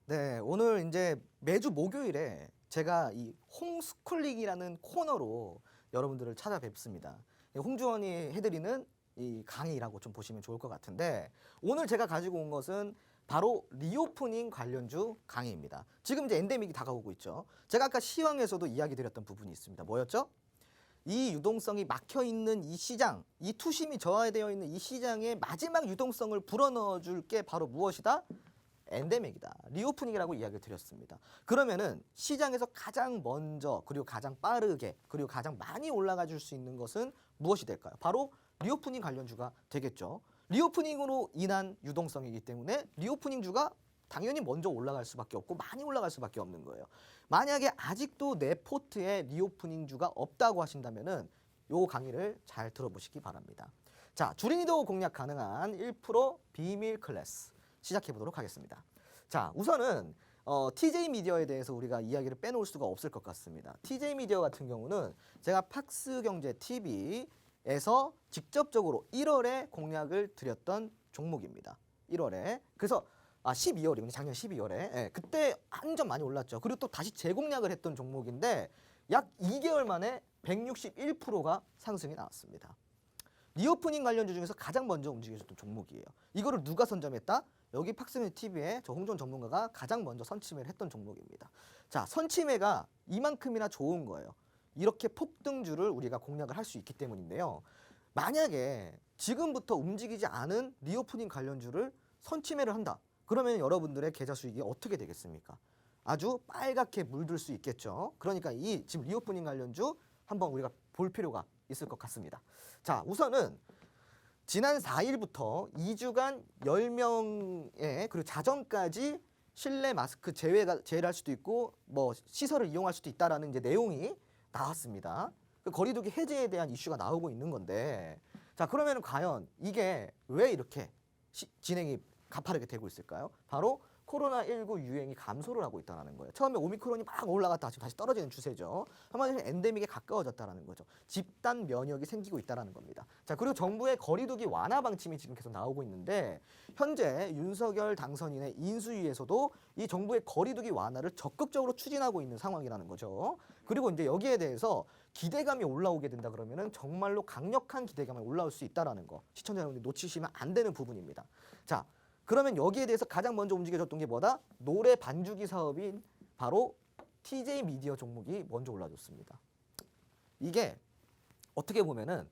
네, 오늘 이제 매주 목요일에 제가 이 홈스쿨링이라는 코너로 여러분들을 찾아뵙습니다. 홍주원이 해드리는 이 강의라고 좀 보시면 좋을 것 같은데, 오늘 제가 가지고 온 것은 바로 리오프닝 관련주 강의입니다. 지금 이제 엔데믹이 다가오고 있죠. 제가 아까 시황에서도 이야기 드렸던 부분이 있습니다. 뭐였죠? 이 유동성이 막혀 있는 이 시장, 이 투심이 저하되어 있는 이 시장의 마지막 유동성을 불어넣어 줄 게 바로 무엇이다? 엔데믹이다. 리오프닝이라고 이야기를 드렸습니다. 그러면은 시장에서 가장 먼저, 그리고 가장 빠르게, 그리고 가장 많이 올라가 줄 수 있는 것은 무엇이 될까요? 바로 리오프닝 관련주가 되겠죠. 리오프닝으로 인한 유동성이기 때문에 리오프닝주가 당연히 먼저 올라갈 수밖에 없고 많이 올라갈 수밖에 없는 거예요. 만약에 아직도 내 포트에 리오프닝주가 없다고 하신다면은 요 강의를 잘 들어보시기 바랍니다. 자, 주린이도 공략 가능한 1% 비밀 클래스 시작해 보도록 하겠습니다. 자, 우선은 TJ 미디어에 대해서 우리가 이야기를 빼놓을 수가 없을 것 같습니다. TJ 미디어 같은 경우는 제가 팍스경제 TV에서 직접적으로 1월에 공략을 드렸던 종목입니다. 1월에. 그래서 12월이군요. 작년 12월에. 예, 그때 완전 많이 올랐죠. 그리고 또 다시 재공략을 했던 종목인데 약 2개월 만에 161%가 상승이 나왔습니다. 리오프닝 관련주 중에서 가장 먼저 움직여줬던 종목이에요. 이거를 누가 선점했다? 여기 팍스경제 TV에 저 홍준 전문가가 가장 먼저 선침을 했던 종목입니다. 자, 선침해가 이만큼이나 좋은 거예요. 이렇게 폭등주를 우리가 공략을 할 수 있기 때문인데요. 만약에 지금부터 움직이지 않은 리오프닝 관련주를 선침해를 한다. 그러면 여러분들의 계좌 수익이 어떻게 되겠습니까? 아주 빨갛게 물들 수 있겠죠. 그러니까 이 지금 리오프닝 관련주 한번 우리가 볼 필요가 있을 것 같습니다. 자, 우선은 지난 4일부터 2주간 10명의 그리고 자정까지 실내 마스크 제외를 할 수도 있고 뭐 시설을 이용할 수도 있다라는 이제 내용이 나왔습니다. 그 거리두기 해제에 대한 이슈가 나오고 있는 건데, 자, 그러면 과연 이게 왜 이렇게 진행이 가파르게 되고 있을까요? 바로 코로나19 유행이 감소를 하고 있다는 거예요. 처음에 오미크론이 막 올라갔다가 지금 다시 떨어지는 추세죠. 한마디로 엔데믹에 가까워졌다는 거죠. 집단 면역이 생기고 있다는 겁니다. 자, 그리고 정부의 거리두기 완화 방침이 지금 계속 나오고 있는데, 현재 윤석열 당선인의 인수위에서도 이 정부의 거리두기 완화를 적극적으로 추진하고 있는 상황이라는 거죠. 그리고 이제 여기에 대해서 기대감이 올라오게 된다 그러면은 정말로 강력한 기대감이 올라올 수 있다는 거, 시청자 여러분들 놓치시면 안 되는 부분입니다. 자, 그러면 여기에 대해서 가장 먼저 움직여줬던 게 뭐다? 노래 반주기 사업인 바로 TJ 미디어 종목이 먼저 올라줬습니다. 이게 어떻게 보면은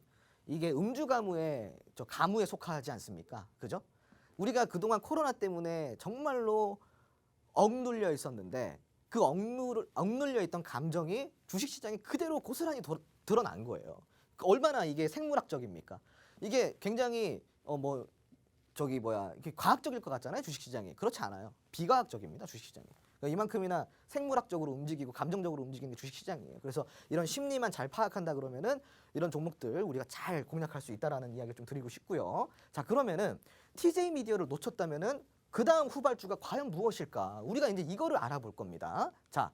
이게 음주 가무에 가무에 속하지 않습니까? 그죠? 우리가 그동안 코로나 때문에 정말로 억눌려 있었는데 그 억눌려 있던 감정이 주식시장에 그대로 고스란히 드러난 거예요. 얼마나 이게 생물학적입니까? 이게 굉장히 이게 과학적일 것 같잖아요, 주식시장이. 그렇지 않아요. 비과학적입니다, 주식시장이. 그러니까 이만큼이나 생물학적으로 움직이고 감정적으로 움직이는 게 주식시장이에요. 그래서 이런 심리만 잘 파악한다 그러면은 이런 종목들 우리가 잘 공략할 수 있다라는 이야기를 좀 드리고 싶고요. 자, 그러면은 TJ 미디어를 놓쳤다면은 그 다음 후발주가 과연 무엇일까? 우리가 이제 이거를 알아볼 겁니다. 자,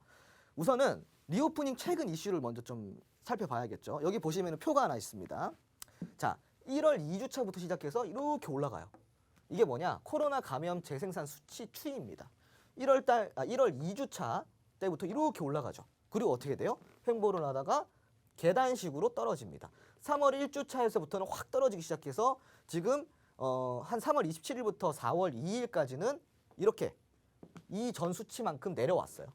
우선은 리오프닝 최근 이슈를 먼저 좀 살펴봐야겠죠. 여기 보시면은 표가 하나 있습니다. 자, 1월 2주차부터 시작해서 이렇게 올라가요. 이게 뭐냐? 코로나 감염 재생산 수치 추이입니다. 1월 2주차 때부터 이렇게 올라가죠. 그리고 어떻게 돼요? 횡보를 하다가 계단식으로 떨어집니다. 3월 1주차에서부터는 확 떨어지기 시작해서 지금 한 3월 27일부터 4월 2일까지는 이렇게 이 전 수치만큼 내려왔어요.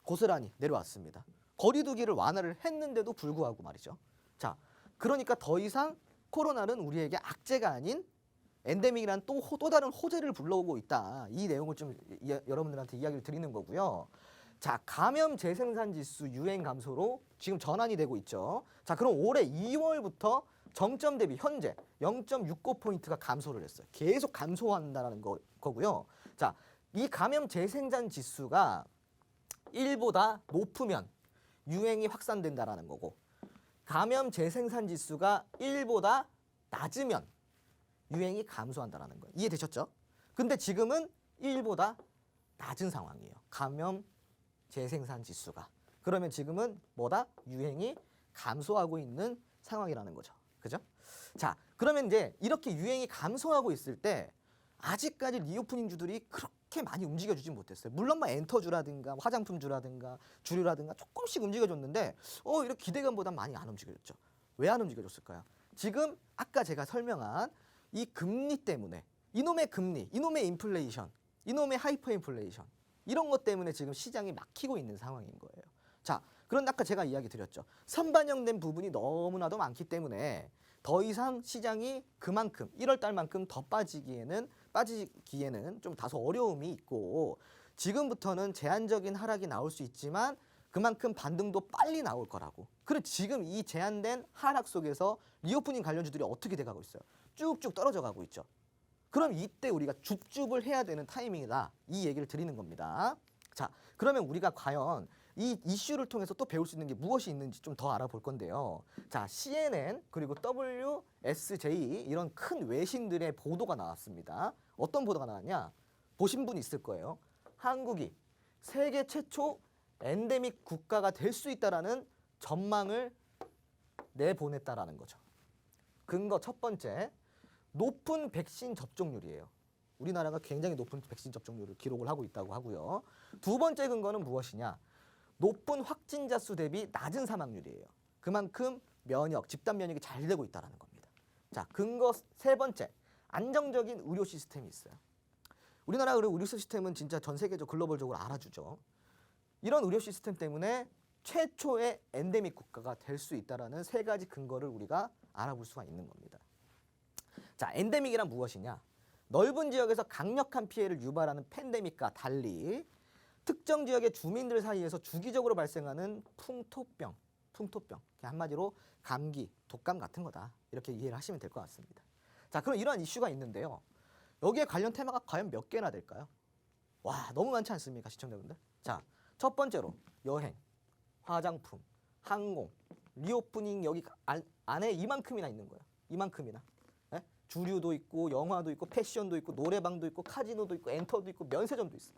고스란히 내려왔습니다. 거리두기를 완화를 했는데도 불구하고 말이죠. 자, 그러니까 더 이상 코로나는 우리에게 악재가 아닌 엔데믹이란 또 다른 호재를 불러오고 있다. 이 내용을 좀 여러분들한테 이야기를 드리는 거고요. 자, 감염 재생산 지수 유행 감소로 지금 전환이 되고 있죠. 자, 그럼 올해 2월부터 정점 대비 현재 0.69포인트가 감소를 했어요. 계속 감소한다는 거고요. 자, 이 감염 재생산 지수가 1보다 높으면 유행이 확산된다라는 거고, 감염 재생산 지수가 1보다 낮으면 유행이 감소한다는 거예요. 이해되셨죠? 근데 지금은 1보다 낮은 상황이에요. 감염 재생산 지수가. 그러면 지금은 뭐다? 유행이 감소하고 있는 상황이라는 거죠. 그죠? 자, 그러면 이제 이렇게 유행이 감소하고 있을 때 아직까지 리오프닝주들이 그렇게 많이 움직여주지 못했어요. 물론 뭐 엔터주라든가 화장품주라든가 주류라든가 조금씩 움직여줬는데 이렇게 기대감보다 많이 안 움직여줬죠. 왜 안 움직여줬을까요? 지금 아까 제가 설명한 이 금리 때문에 이놈의 금리, 이놈의 인플레이션, 이놈의 하이퍼 인플레이션 이런 것 때문에 지금 시장이 막히고 있는 상황인 거예요. 자, 그런데 아까 제가 이야기 드렸죠. 선반영된 부분이 너무나도 많기 때문에 더 이상 시장이 그만큼 1월 달만큼 더 빠지기에는 좀 다소 어려움이 있고 지금부터는 제한적인 하락이 나올 수 있지만 그만큼 반등도 빨리 나올 거라고. 그리고 지금 이 제한된 하락 속에서 리오프닝 관련주들이 어떻게 돼가고 있어요? 쭉쭉 떨어져 가고 있죠. 그럼 이때 우리가 줍줍을 해야 되는 타이밍이다. 이 얘기를 드리는 겁니다. 자, 그러면 우리가 과연 이 이슈를 통해서 또 배울 수 있는 게 무엇이 있는지 좀 더 알아볼 건데요. 자, CNN 그리고 WSJ 이런 큰 외신들의 보도가 나왔습니다. 어떤 보도가 나왔냐? 보신 분 있을 거예요. 한국이 세계 최초 엔데믹 국가가 될 수 있다라는 전망을 내보냈다라는 거죠. 근거 첫 번째, 높은 백신 접종률이에요. 우리나라가 굉장히 높은 백신 접종률을 기록을 하고 있다고 하고요. 두 번째 근거는 무엇이냐? 높은 확진자 수 대비 낮은 사망률이에요. 그만큼 면역, 집단 면역이 잘 되고 있다는 겁니다. 자, 근거 세 번째, 안정적인 의료 시스템이 있어요. 우리나라 의료 시스템은 진짜 전 세계적 글로벌적으로 알아주죠. 이런 의료 시스템 때문에 최초의 엔데믹 국가가 될 수 있다는 세 가지 근거를 우리가 알아볼 수가 있는 겁니다. 자, 엔데믹이란 무엇이냐? 넓은 지역에서 강력한 피해를 유발하는 팬데믹과 달리 특정 지역의 주민들 사이에서 주기적으로 발생하는 풍토병, 한마디로 감기, 독감 같은 거다. 이렇게 이해를 하시면 될 것 같습니다. 자, 그럼 이러한 이슈가 있는데요. 여기에 관련 테마가 과연 몇 개나 될까요? 와, 너무 많지 않습니까, 시청자분들? 자, 첫 번째로 여행, 화장품, 항공, 리오프닝 여기 안에 이만큼이나 있는 거예요. 이만큼이나. 네? 주류도 있고 영화도 있고 패션도 있고 노래방도 있고 카지노도 있고 엔터도 있고 면세점도 있어요.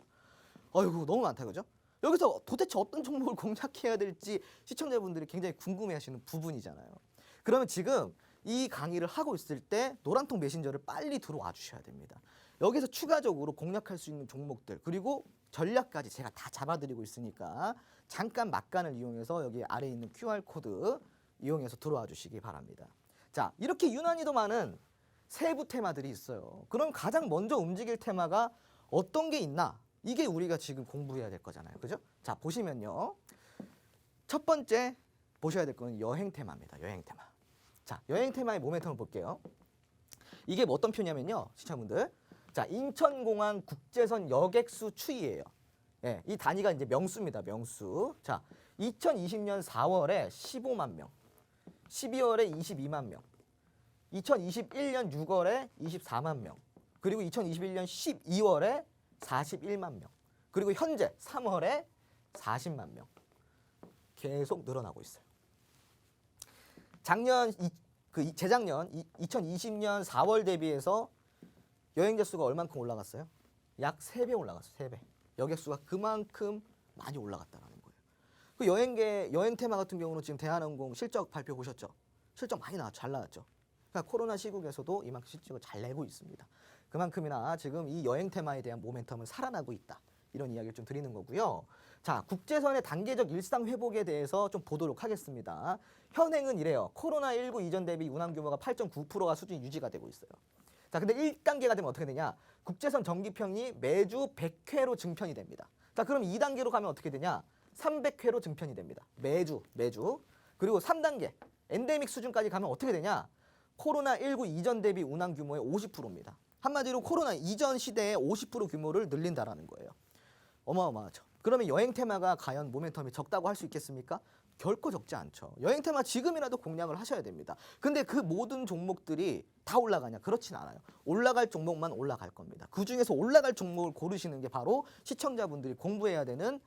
아이고 너무 많다 그죠? 여기서 도대체 어떤 종목을 공략해야 될지 시청자분들이 굉장히 궁금해하시는 부분이잖아요. 그러면 지금 이 강의를 하고 있을 때 노란통 메신저를 빨리 들어와 주셔야 됩니다. 여기서 추가적으로 공략할 수 있는 종목들 그리고 전략까지 제가 다 잡아드리고 있으니까 잠깐 막간을 이용해서 여기 아래에 있는 QR코드 이용해서 들어와 주시기 바랍니다. 자, 이렇게 유난히도 많은 세부 테마들이 있어요. 그럼 가장 먼저 움직일 테마가 어떤 게 있나? 이게 우리가 지금 공부해야 될 거잖아요. 그죠? 자, 보시면요. 첫 번째 보셔야 될 건 여행 테마입니다. 여행 테마. 자, 여행 테마의 모멘텀을 볼게요. 이게 뭐 어떤 표냐면요. 시청자분들. 자, 인천공항 국제선 여객수 추이예요. 예, 이 단위가 이제 명수입니다. 명수. 자, 2020년 4월에 15만 명, 12월에 22만 명, 2021년 6월에 24만 명, 그리고 2021년 12월에 41만 명, 그리고 현재 3월에 40만 명. 계속 늘어나고 있어요. 재작년 2020년 4월 대비해서 여행자 수가 얼만큼 올라갔어요? 약 3배 올라갔어요. 3배. 여객 수가 그만큼 많이 올라갔다는 거예요. 그 여행 테마 같은 경우는 지금 대한항공 실적 발표 보셨죠? 실적 많이 잘 나왔죠. 그러니까 코로나 시국에서도 이만큼 실적을 잘 내고 있습니다. 그만큼이나 지금 이 여행 테마에 대한 모멘텀은 살아나고 있다. 이런 이야기를 좀 드리는 거고요. 자, 국제선의 단계적 일상 회복에 대해서 좀 보도록 하겠습니다. 현행은 이래요. 코로나19 이전 대비 운항 규모가 8.9%가 수준이 유지가 되고 있어요. 자, 근데 1단계가 되면 어떻게 되냐? 국제선 정기평이 매주 100회로 증편이 됩니다. 자, 그럼 2단계로 가면 어떻게 되냐? 300회로 증편이 됩니다. 매주. 그리고 3단계, 엔데믹 수준까지 가면 어떻게 되냐? 코로나19 이전 대비 운항 규모의 50%입니다. 한마디로 코로나 이전 시대의 50% 규모를 늘린다라는 거예요. 어마어마하죠. 그러면 여행 테마가 과연 모멘텀이 적다고 할 수 있겠습니까? 결코 적지 않죠. 여행 테마 지금이라도 공략을 하셔야 됩니다. 근데 그 모든 종목들이 다 올라가냐? 그렇진 않아요. 올라갈 종목만 올라갈 겁니다. 그중에서 올라갈 종목을 고르시는 게 바로 시청자분들이 공부해야 되는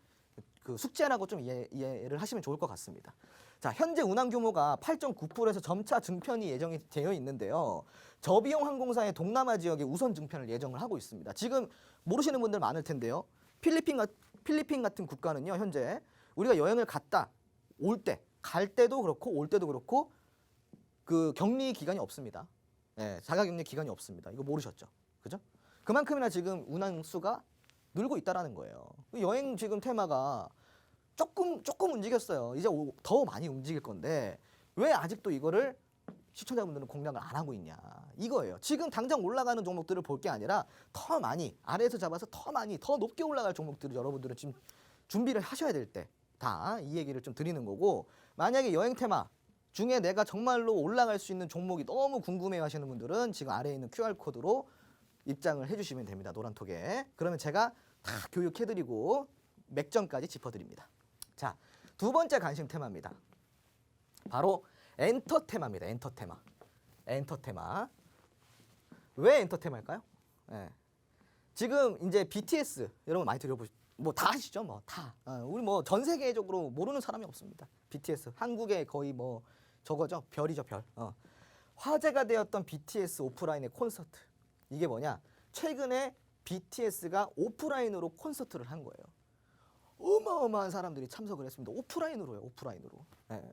그 숙제라고 좀 이해를 하시면 좋을 것 같습니다. 자, 현재 운항 규모가 8.9%에서 점차 증편이 예정이 되어 있는데요. 저비용 항공사의 동남아 지역에 우선 증편을 예정을 하고 있습니다. 지금 모르시는 분들 많을 텐데요. 필리핀 같은 국가는요, 현재 우리가 여행을 갔다 올 때, 갈 때도 그렇고 올 때도 그렇고 그 격리 기간이 없습니다. 네, 자가격리 기간이 없습니다. 이거 모르셨죠? 그죠? 그만큼이나 지금 운항 수가 늘고 있다라는 거예요. 여행 지금 테마가 조금 움직였어요. 이제 더 많이 움직일 건데 왜 아직도 이거를 시청자분들은 공략을 안 하고 있냐 이거예요. 지금 당장 올라가는 종목들을 볼 게 아니라 더 많이 아래에서 잡아서 더 많이 더 높게 올라갈 종목들을 여러분들은 지금 준비를 하셔야 될 때 다 이 얘기를 좀 드리는 거고, 만약에 여행 테마 중에 내가 정말로 올라갈 수 있는 종목이 너무 궁금해 하시는 분들은 지금 아래에 있는 QR코드로 입장을 해주시면 됩니다. 노란톡에. 그러면 제가 다 교육해드리고 맥점까지 짚어드립니다. 자, 두 번째 관심 테마입니다. 바로 엔터 테마입니다. 엔터 테마. 엔터 테마. 왜 엔터 테마일까요? 네. 지금 이제 BTS 여러분 많이 들어보시, 뭐 다 아시죠? 뭐 다. 우리 뭐 전 세계적으로 모르는 사람이 없습니다. BTS. 한국의 거의 뭐 저거죠. 별이죠, 별. 화제가 되었던 BTS 오프라인의 콘서트. 이게 뭐냐? 최근에 BTS가 오프라인으로 콘서트를 한 거예요. 어마어마한 사람들이 참석을 했습니다. 오프라인으로요. 오프라인으로. 네.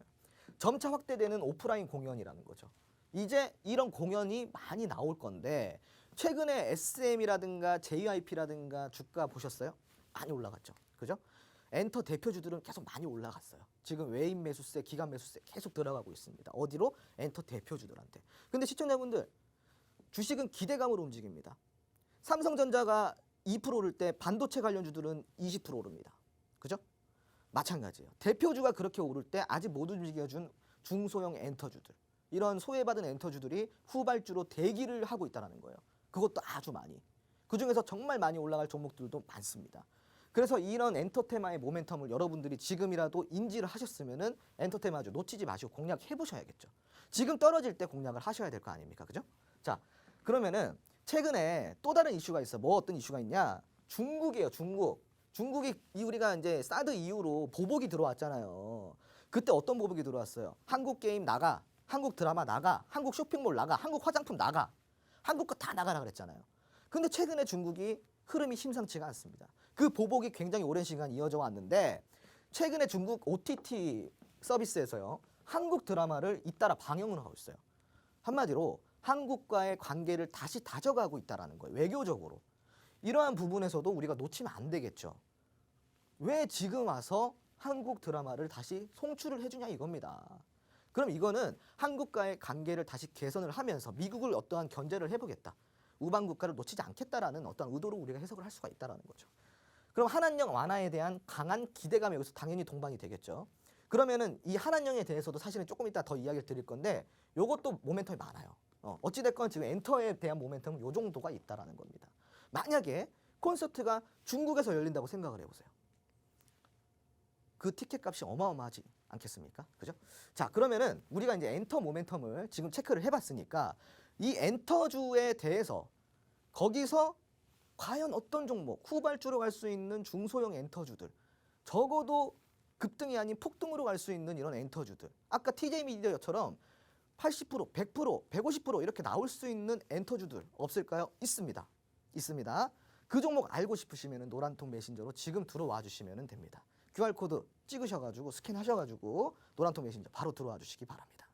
점차 확대되는 오프라인 공연이라는 거죠. 이제 이런 공연이 많이 나올 건데 최근에 SM이라든가 JYP라든가 주가 보셨어요? 많이 올라갔죠. 그죠? 엔터 대표주들은 계속 많이 올라갔어요. 지금 외인 매수세, 기관 매수세 계속 들어가고 있습니다. 어디로? 엔터 대표주들한테. 근데 시청자분들, 주식은 기대감으로 움직입니다. 삼성전자가 2% 오를 때 반도체 관련주들은 20% 오릅니다. 그죠? 마찬가지예요. 대표주가 그렇게 오를 때 아직 못 움직여준 중소형 엔터주들, 이런 소외받은 엔터주들이 후발주로 대기를 하고 있다는 거예요. 그것도 아주 많이. 그중에서 정말 많이 올라갈 종목들도 많습니다. 그래서 이런 엔터테마의 모멘텀을 여러분들이 지금이라도 인지를 하셨으면은 엔터테마주 놓치지 마시고 공략해 보셔야겠죠. 지금 떨어질 때 공략을 하셔야 될 거 아닙니까? 그죠? 자, 그러면은 최근에 또 다른 이슈가 있어. 뭐 어떤 이슈가 있냐? 중국이에요. 중국이 우리가 이제 사드 이후로 보복이 들어왔잖아요. 그때 어떤 보복이 들어왔어요? 한국 게임 나가, 한국 드라마 나가, 한국 쇼핑몰 나가, 한국 화장품 나가, 한국 거 다 나가라 그랬잖아요. 근데 최근에 중국이 흐름이 심상치가 않습니다. 그 보복이 굉장히 오랜 시간 이어져 왔는데 최근에 중국 OTT 서비스에서요, 한국 드라마를 잇따라 방영을 하고 있어요. 한마디로 한국과의 관계를 다시 다져가고 있다는 거예요. 외교적으로. 이러한 부분에서도 우리가 놓치면 안 되겠죠. 왜 지금 와서 한국 드라마를 다시 송출을 해주냐 이겁니다. 그럼 이거는 한국과의 관계를 다시 개선을 하면서 미국을 어떠한 견제를 해보겠다, 우방 국가를 놓치지 않겠다라는 어떤 의도로 우리가 해석을 할 수가 있다는 거죠. 그럼 한한령 완화에 대한 강한 기대감이 여기서 당연히 동반이 되겠죠. 그러면은 이 한한령에 대해서도 사실은 조금 이따 더 이야기를 드릴 건데 요것도 모멘텀이 많아요. 어찌됐건 지금 엔터에 대한 모멘텀은 요 정도가 있다라는 겁니다. 만약에 콘서트가 중국에서 열린다고 생각을 해보세요. 그 티켓 값이 어마어마하지 않겠습니까? 그죠? 자, 그러면은 우리가 이제 엔터 모멘텀을 지금 체크를 해봤으니까 이 엔터주에 대해서 거기서 과연 어떤 종목, 후발주로 갈 수 있는 중소형 엔터주들, 적어도 급등이 아닌 폭등으로 갈 수 있는 이런 엔터주들, 아까 TJ미디어처럼 80%, 100%, 150% 이렇게 나올 수 있는 엔터주들 없을까요? 있습니다. 있습니다. 그 종목 알고 싶으시면 노란통 메신저로 지금 들어와 주시면 됩니다. QR코드 찍으셔가지고 스캔하셔가지고 노란통 메신저 바로 들어와 주시기 바랍니다.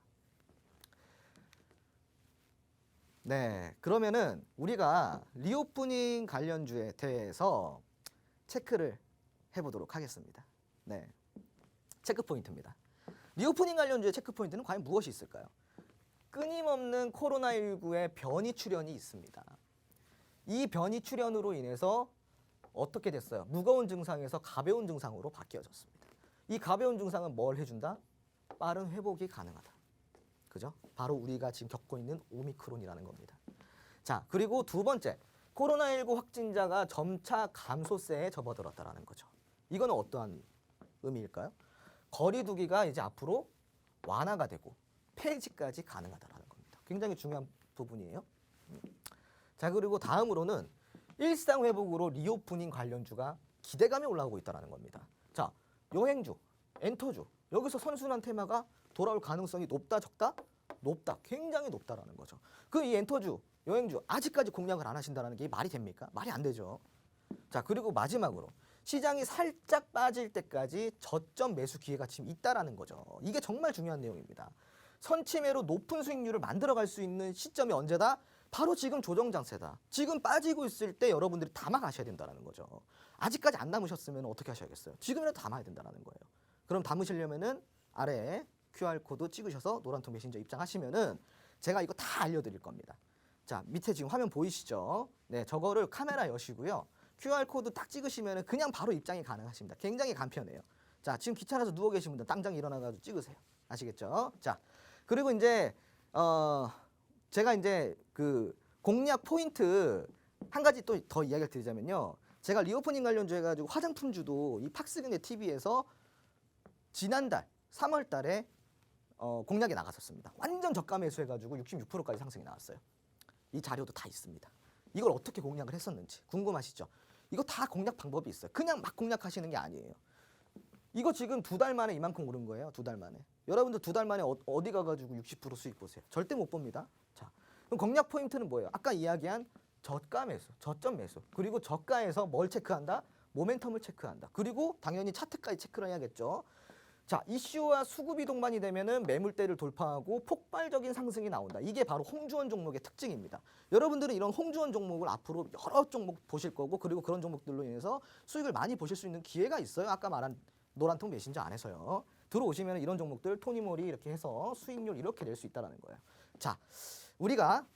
네, 그러면은 우리가 리오프닝 관련주에 대해서 체크를 해보도록 하겠습니다. 네, 체크 포인트입니다. 리오프닝 관련주의 체크 포인트는 과연 무엇이 있을까요? 끊임없는 코로나19의 변이 출현이 있습니다. 이 변이 출현으로 인해서 어떻게 됐어요? 무거운 증상에서 가벼운 증상으로 바뀌어졌습니다. 이 가벼운 증상은 뭘 해준다? 빠른 회복이 가능하다. 그죠? 바로 우리가 지금 겪고 있는 오미크론이라는 겁니다. 자, 그리고 두 번째, 코로나19 확진자가 점차 감소세에 접어들었다라는 거죠. 이거는 어떠한 의미일까요? 거리 두기가 이제 앞으로 완화가 되고 폐지까지 가능하다라는 겁니다. 굉장히 중요한 부분이에요. 자, 그리고 다음으로는 일상 회복으로 리오프닝 관련주가 기대감이 올라오고 있다는 겁니다. 자, 여행주, 엔터주, 여기서 선순환 테마가 돌아올 가능성이 높다, 적다? 높다. 굉장히 높다라는 거죠. 그 이 엔터주, 여행주 아직까지 공략을 안 하신다는 게 말이 됩니까? 말이 안 되죠. 자, 그리고 마지막으로 시장이 살짝 빠질 때까지 저점 매수 기회가 지금 있다라는 거죠. 이게 정말 중요한 내용입니다. 선침해로 높은 수익률을 만들어갈 수 있는 시점이 언제다? 바로 지금 조정 장세다. 지금 빠지고 있을 때 여러분들이 담아 가셔야 된다는 거죠. 아직까지 안 담으셨으면 어떻게 하셔야겠어요? 지금이라도 담아야 된다는 거예요. 그럼 담으시려면은 아래에 QR코드 찍으셔서 노란통 메신저 입장하시면은 제가 이거 다 알려드릴 겁니다. 자, 밑에 지금 화면 보이시죠? 네, 저거를 카메라 여시고요. QR코드 딱 찍으시면은 그냥 바로 입장이 가능하십니다. 굉장히 간편해요. 자, 지금 귀찮아서 누워 계신 분들 당장 일어나가지고 찍으세요. 아시겠죠? 자, 그리고 이제 제가 이제 그 공략 포인트 한 가지 또 더 이야기를 드리자면요. 제가 리오프닝 관련주 해가지고 화장품주도 이 팍스경제 TV에서 지난달 3월 달에 공략에 나갔었습니다. 완전 저가 매수해가지고 66%까지 상승이 나왔어요. 이 자료도 다 있습니다. 이걸 어떻게 공략을 했었는지 궁금하시죠? 이거 다 공략 방법이 있어요. 그냥 막 공략하시는 게 아니에요. 이거 지금 2달 만에 이만큼 오른 거예요. 2달 만에. 여러분들 2달 만에 어디 가가지고 60% 수익 보세요. 절대 못 봅니다. 자, 그럼 공략 포인트는 뭐예요? 아까 이야기한 저가 매수, 저점 매수. 그리고 저가에서 뭘 체크한다? 모멘텀을 체크한다. 그리고 당연히 차트까지 체크를 해야겠죠. 자, 이슈와 수급이 동반이 되면은 매물대를 돌파하고 폭발적인 상승이 나온다. 이게 바로 홍주원 종목의 특징입니다. 여러분들은 이런 홍주원 종목을 앞으로 여러 종목 보실 거고, 그리고 그런 종목들로 인해서 수익을 많이 보실 수 있는 기회가 있어요. 아까 말한 노란통 메신저 안에서요. 들어오시면 이런 종목들 토니모리 이렇게 해서 수익률 이렇게 낼 수 있다는 거예요. 자, 우리가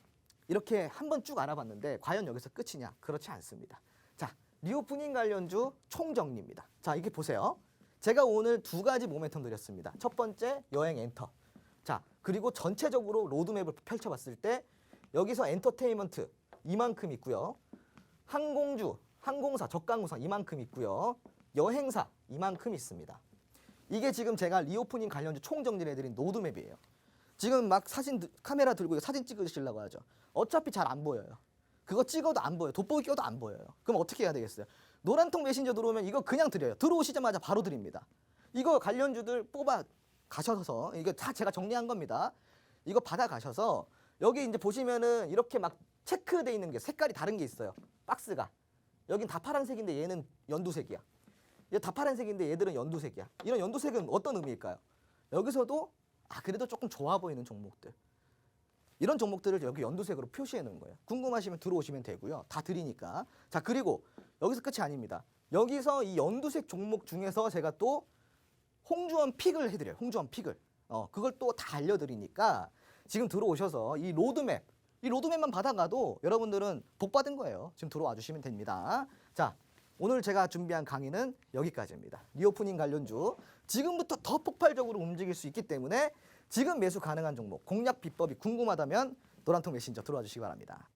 이렇게 한번 쭉 알아봤는데 과연 여기서 끝이냐? 그렇지 않습니다. 자, 리오프닝 관련주 총정리입니다. 자, 이게 보세요. 제가 오늘 2가지 모멘텀 드렸습니다. 첫 번째 여행 엔터. 자, 그리고 전체적으로 로드맵을 펼쳐봤을 때 여기서 엔터테인먼트 이만큼 있고요. 항공주, 항공사, 저가항공사 이만큼 있고요. 여행사 이만큼 있습니다. 이게 지금 제가 리오프닝 관련주 총정리를 해드린 로드맵이에요. 지금 막 카메라 들고 사진 찍으시려고 하죠. 어차피 잘 안 보여요. 그거 찍어도 안 보여요. 돋보기 껴도 안 보여요. 그럼 어떻게 해야 되겠어요? 노란통 메신저 들어오면 이거 그냥 드려요. 들어오시자마자 바로 드립니다. 이거 관련주들 뽑아 가셔서 이거 다 제가 정리한 겁니다. 이거 받아 가셔서 여기 이제 보시면은 이렇게 막 체크돼 있는 게 색깔이 다른 게 있어요. 박스가. 여긴 다 파란색인데 얘는 연두색이야. 얘 다 파란색인데 얘들은 연두색이야. 이런 연두색은 어떤 의미일까요? 여기서도 그래도 조금 좋아 보이는 종목들. 이런 종목들을 여기 연두색으로 표시해 놓은 거예요. 궁금하시면 들어오시면 되고요. 다 드리니까. 자, 그리고 여기서 끝이 아닙니다. 여기서 이 연두색 종목 중에서 제가 또 홍주원 픽을 해드려요. 홍주원 픽을. 그걸 또 다 알려드리니까 지금 들어오셔서 이 로드맵만 받아가도 여러분들은 복 받은 거예요. 지금 들어와 주시면 됩니다. 자, 오늘 제가 준비한 강의는 여기까지입니다. 리오프닝 관련주. 지금부터 더 폭발적으로 움직일 수 있기 때문에 지금 매수 가능한 종목, 공략 비법이 궁금하다면 노란통 메신저 들어와 주시기 바랍니다.